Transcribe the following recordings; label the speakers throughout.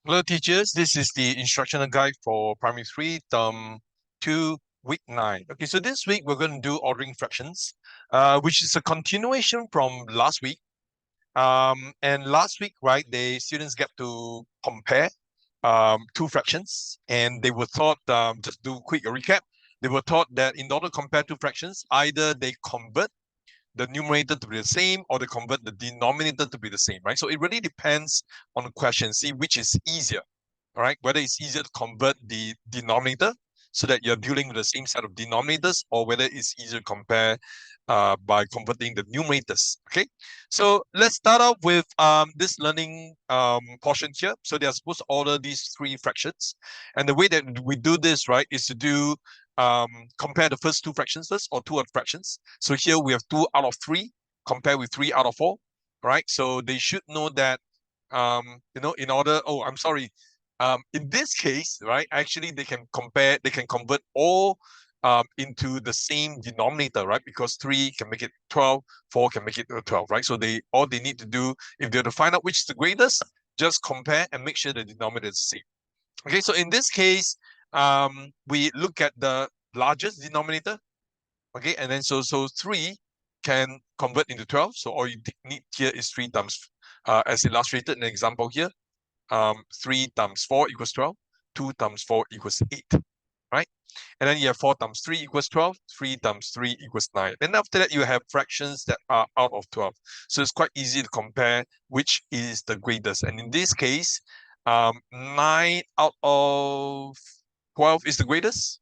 Speaker 1: Hello teachers, this is the instructional guide for primary 3, term 2, week 9. Okay, so this week we're going to do ordering fractions, which is a continuation from last week. And last week, right, the students get to compare two fractions, and they were taught, just do a quick recap, they were taught that in order to compare two fractions, either they convert the numerator to be the same or they convert the denominator to be the same, right? So it really depends on the question, see which is easier, all right? Whether it's easier to convert the denominator so that you're dealing with the same set of denominators, or whether it's easier to compare by converting the numerators, okay? So let's start off with this learning portion here. So they're supposed to order these three fractions. And the way that we do this, right, is to do compare the first two fractions first, or two of fractions. So here we have 2 out of 3 compared with 3 out of 4, right? So they should know that, in order, oh, I'm sorry. In this case, right, actually they can convert all into the same denominator, right? Because 3 can make it 12, 4 can make it 12, right? So all they need to do, if they're to find out which is the greatest, just compare and make sure the denominator is the same. Okay, so in this case, we look at the largest denominator, okay, and then so 3 can convert into 12. So all you need here is 3 times, as illustrated in the example here, 3 times 4 equals 12, 2 times 4 equals 8, right? And then you have 4 times 3 equals 12, 3 times 3 equals 9. And after that, you have fractions that are out of 12. So it's quite easy to compare which is the greatest. And in this case, 9 out of 12 is the greatest,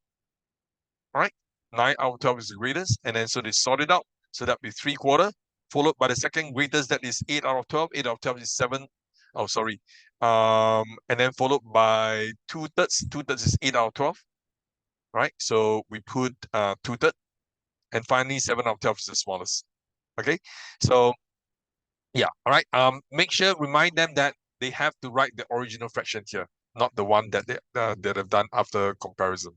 Speaker 1: all right? 9 out of 12 is the greatest. And then so they sort it out. So that'd be 3/4, followed by the second greatest, that is 8 out of 12. 8 out of 12 is 7. Oh, sorry. And then followed by 2/3. 2/3 is 8 out of 12. Right? So we put 2/3. And finally, 7 out of 12 is the smallest. Okay. So yeah, all right. Make sure, remind them that they have to write the original fraction here, not the one that that have done after comparison.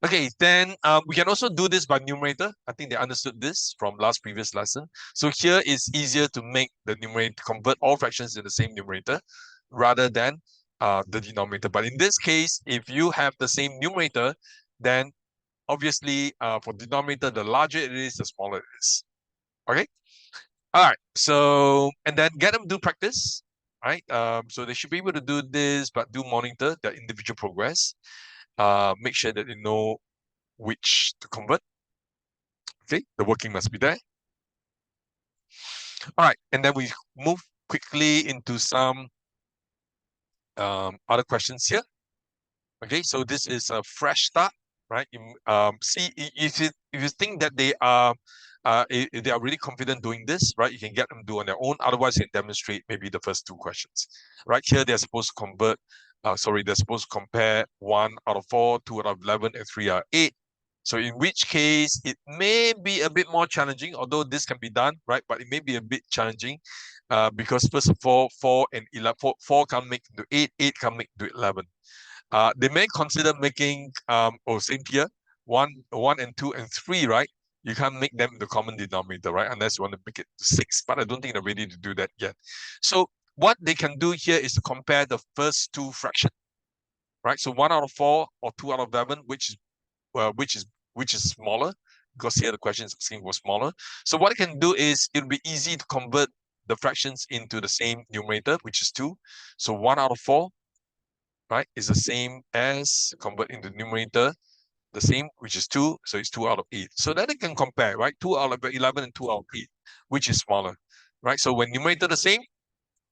Speaker 1: Okay, then we can also do this by numerator. I think they understood this from last previous lesson. So here it's easier to make the numerator, convert all fractions in the same numerator rather than the denominator. But in this case, if you have the same numerator, then obviously for denominator, the larger it is, the smaller it is. Okay. All right. So, and then get them to do practice, right? So they should be able to do this, but do monitor their individual progress. Make sure that they know which to convert. Okay, the working must be there. All right, and then we move quickly into some other questions here. Okay, so this is a fresh start, right? See, if you think that they are if they are really confident doing this, right, you can get them do on their own. Otherwise, you can demonstrate maybe the first two questions. Right here, they're supposed to convert. They're supposed to compare 1 out of 4, 2 out of 11, and 3 out of 8. So in which case, it may be a bit more challenging, although this can be done, right? But it may be a bit challenging because first of all, 4 and 11, 4 can't make into 8, 8 can't make into 11. They may consider making, same here, 1 and 2 and 3, right? You can't make them the common denominator, right? Unless you want to make it to 6, but I don't think they're ready to do that yet. So what they can do here is to compare the first two fractions, right? So 1 out of 4 or 2 out of 11, which is smaller, because here the question is asking for smaller. So what it can do is it'll be easy to convert the fractions into the same numerator, which is 2. So 1 out of 4, right, is the same as convert into numerator, the same, which is 2. So it's 2 out of 8. So that it can compare, right? 2 out of 11 and 2 out of 8, which is smaller, right? So when numerator the same,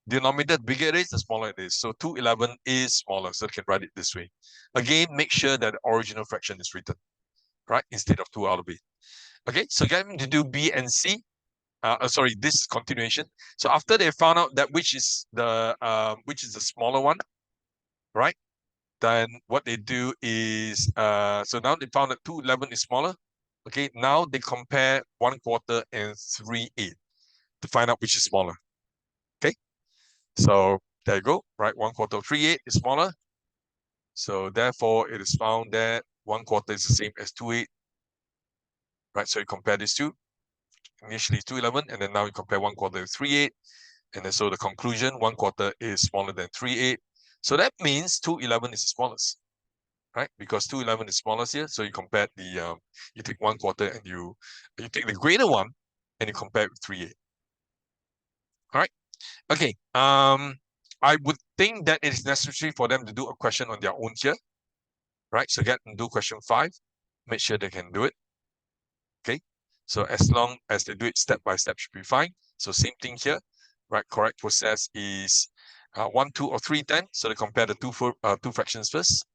Speaker 1: denominator bigger it is, the smaller it is. So 211 is smaller, so you can write it this way. Again, make sure that the original fraction is written, right, instead of 2 out of 8. Okay, so get them to do B and C. This is continuation. So after they found out that which is the smaller one, right? Then what they do is so now they found that 211 is smaller. Okay, now they compare 1/4 and 3/8 to find out which is smaller. Okay, so there you go, right? 1/4 of 3/8 is smaller. So therefore, it is found that 1/4 is the same as 2/8. Right, so you compare these two. Initially 211, and then now you compare 1/4 with 3/8. And then so the conclusion, 1/4 is smaller than 3/8. So that means 211 is the smallest, right? Because 211 is smallest here. So you compare the, you take 1/4 and you take the greater one and you compare it with 3/8. All right. Okay. I would think that it is necessary for them to do a question on their own here, right? So get them do question 5. Make sure they can do it. Okay. So as long as they do it step by step, should be fine. So same thing here, right? Correct process is 1, 2, or 3, 10. So they compare the two fractions first.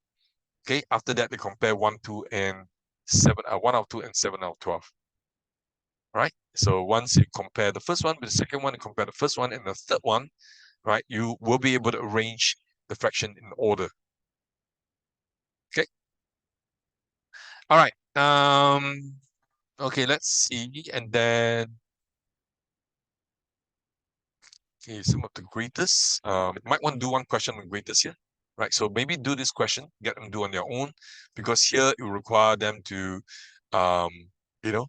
Speaker 1: Okay. After that, they compare 1, 2, and 7. 1 out of 2 and 7 out of 12. Right. So once you compare the first one with the second one, you compare the first one and the third one, right? You will be able to arrange the fraction in order. Okay. All right. Okay, let's see. And then okay, some of the greatest. Might want to do one question on greatest here. Right. So maybe do this question, get them do on their own, because here it will require them to you know,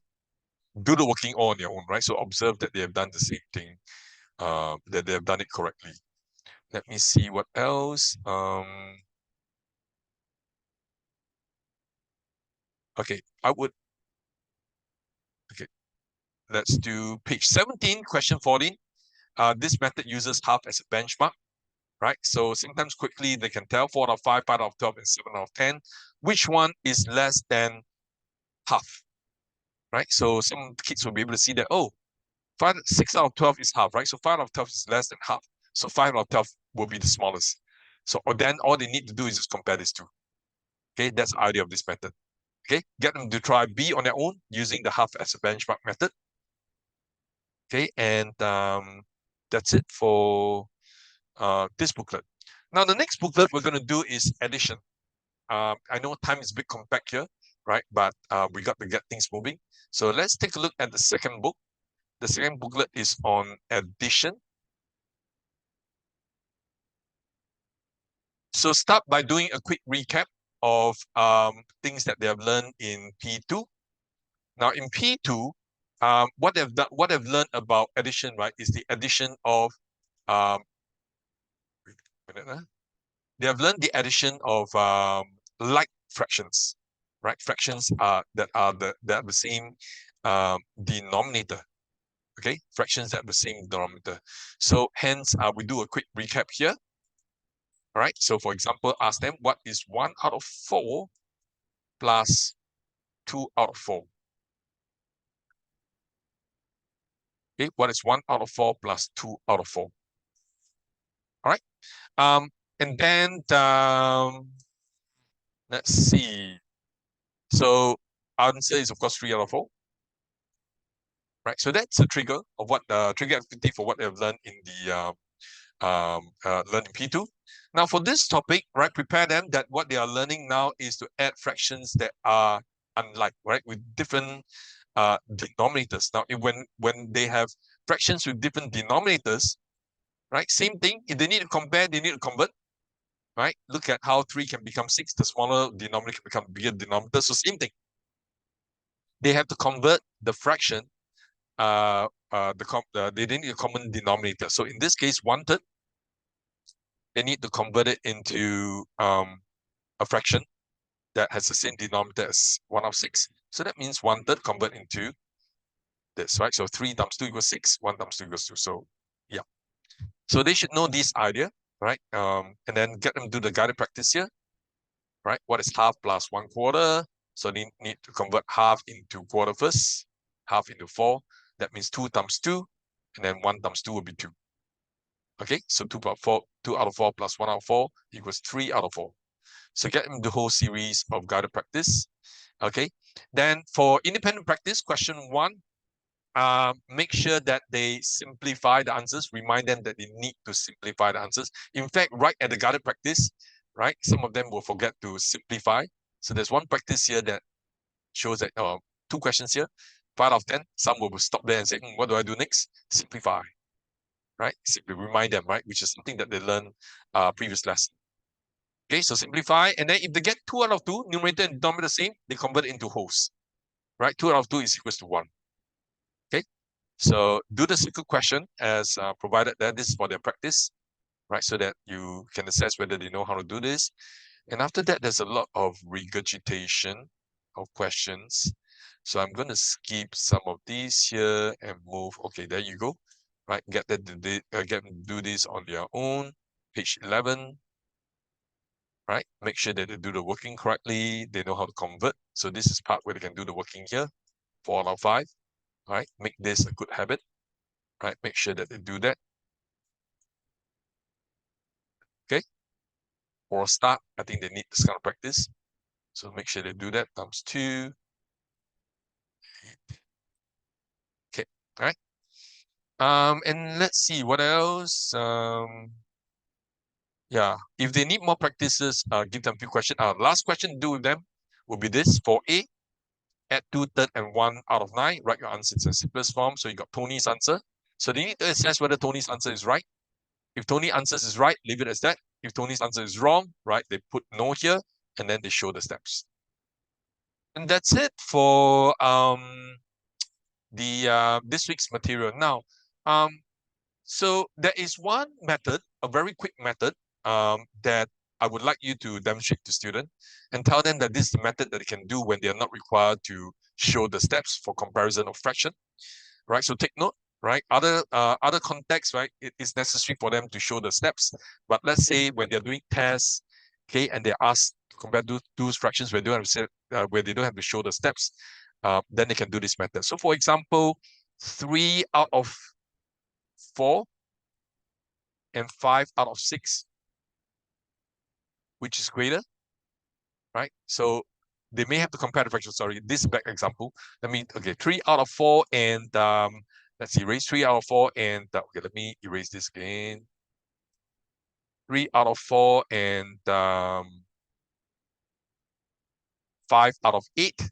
Speaker 1: do the working all on their own, right? So observe that they have done the same thing, that they have done it correctly. Let me see what else. Okay, okay, let's do page 17, question 14. This method uses half as a benchmark, right? So sometimes quickly they can tell 4 out of 5, 5 out of 12, and 7 out of 10, which one is less than half, right? So some kids will be able to see that, oh, 6 out of 12 is half, right? So 5 out of 12 is less than half. So 5 out of 12 will be the smallest. So then all they need to do is just compare these two. Okay, that's the idea of this method. Okay, get them to try B on their own using the half as a benchmark method. Okay, and that's it for this booklet. Now, the next booklet we're going to do is addition. I know time is a bit compact here, right? But we got to get things moving. So let's take a look at the second book. The second booklet is on addition. So start by doing a quick recap of things that they have learned in P2. Now in P2, what they've learned about addition, right, is the addition of wait a minute, they have learned the addition of like fractions, right? Fractions that are the same denominator. Okay, fractions that have the same denominator. So hence, we do a quick recap here. All right. So for example, ask them what is 1 out of 4 plus 2 out of 4. Okay, what is 1 out of 4 plus 2 out of 4? All right. And then let's see. So answer is of course 3 out of 4. Right. So that's a trigger of what trigger activity for what they've learned in the learning P2. Now for this topic, right, prepare them that what they are learning now is to add fractions that are unlike, right, with different denominators. Now, when they have fractions with different denominators, right, same thing. If they need to compare, they need to convert, right? Look at how 3 can become 6. The smaller denominator can become bigger denominator. So same thing. They have to convert the fraction. They need a common denominator. So in this case, 1/3. They need to convert it into a fraction that has the same denominator as 1 out of 6. So that means 1/3 convert into this, right? So 3 times 2 equals 6, 1 times 2 equals 2. So yeah. So they should know this idea, right? And then get them to do the guided practice here, right? What is half plus 1/4? So they need to convert half into quarter first, half into 4. That means 2 times 2, and then 1 times 2 will be 2. Okay, so 2 out of 4 plus 1 out of 4 equals 3 out of 4. So get them the whole series of guided practice. Okay, then for independent practice, question 1, make sure that they simplify the answers. Remind them that they need to simplify the answers. In fact, right at the guided practice, right, some of them will forget to simplify. So there's one practice here that shows that 2 questions here, 5 out of 10. Some will stop there and say, what do I do next? Simplify, right? Simply remind them, right, which is something that they learned previous lesson. Okay, so simplify, and then if they get 2 out of 2, numerator and denominator the same, they convert it into wholes, right? 2 out of 2 is equals to 1. Okay, so do the circle question as provided there. This is for their practice. right? So that you can assess whether they know how to do this. And after that, there's a lot of regurgitation of questions. So I'm going to skip some of these here and move. Okay, there you go. Right, get them to do this on their own. Page 11. Right, make sure that they do the working correctly. They know how to convert. So this is part where they can do the working here. 4 out of 5. All right, make this a good habit. Right, make sure that they do that. Okay, for a start, I think they need this kind of practice. So make sure they do that. Times 2. Okay, all right. And let's see what else. Yeah, if they need more practices, give them a few questions. Last question to do with them will be this. For A, add 2, 3, and 1 out of 9. Write your answer in simplest form. So you got Tony's answer. So they need to assess whether Tony's answer is right. If Tony's answer is right, leave it as that. If Tony's answer is wrong, right, they put no here, and then they show the steps. And that's it for the this week's material. Now, so there is one method, a very quick method, that I would like you to demonstrate to students and tell them that this is the method that they can do when they are not required to show the steps for comparison of fraction, right? So take note, right? Other contexts, right? It is necessary for them to show the steps. But let's say when they're doing tests, okay, and they're asked to compare those fractions where they don't have to where they don't have to show the steps, then they can do this method. So for example, 3 out of 4 and 5 out of 6, which is greater, right? So they may have to compare the fraction. Sorry, this is back example. Let me, okay, 3 out of 4 and let's erase 3 out of 4 and okay, let me erase this again. 3 out of 4 and 5 out of 8,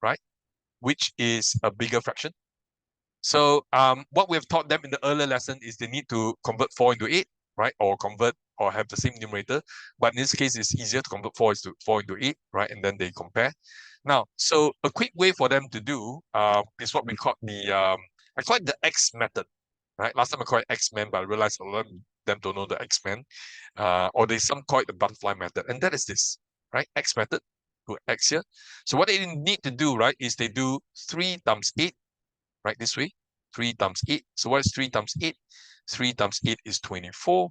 Speaker 1: right? Which is a bigger fraction. So what we have taught them in the earlier lesson is they need to convert 4 into 8, right? Or convert or have the same numerator. But in this case, it's easier to convert 4 into 8, right? And then they compare. Now, so a quick way for them to do is what we call I call it the X method, right? Last time I called it X-Men, but I realized a lot of them don't know the X-Men. Or they some call it the butterfly method. And that is this, right? X method, put X here. So what they need to do, right, is they do 3 times 8, right, this way. 3 times 8. So what is 3 times 8? 3 times 8 is 24.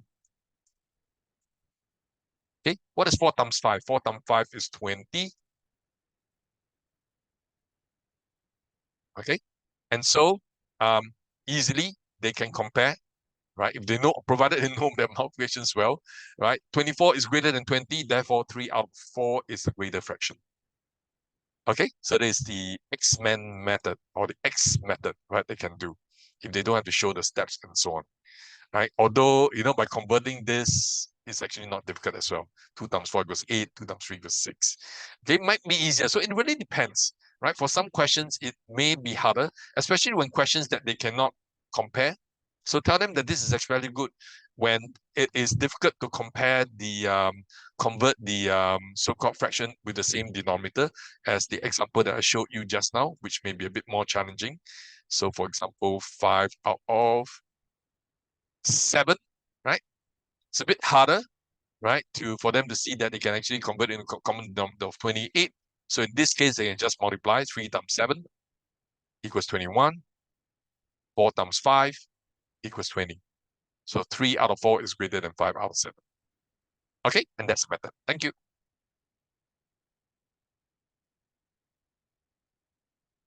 Speaker 1: Okay, what is 4 times 5? 4 times 5 is 20. Okay, and so easily they can compare, right? If they know, provided they know their multiplications well, right? 24 is greater than 20, therefore 3 out of 4 is the greater fraction. Okay, so that is the X-Men method or the X method, right? They can do if they don't have to show the steps and so on. Right? Although, by converting this, it's actually not difficult as well. 2 times 4 equals 8, 2 times 3 equals 6. Okay, it might be easier. So it really depends, right? For some questions, it may be harder, especially when questions that they cannot compare. So tell them that this is actually good when it is difficult to compare convert the so-called fraction with the same denominator as the example that I showed you just now, which may be a bit more challenging. So for example, 5 out of 7, right? It's a bit harder, right, for them to see that they can actually convert into common denominator of 28. So in this case, they can just multiply 3 times 7 equals 21. 4 times 5 equals 20. So 3 out of 4 is greater than 5 out of 7. Okay, and that's the method. Thank you.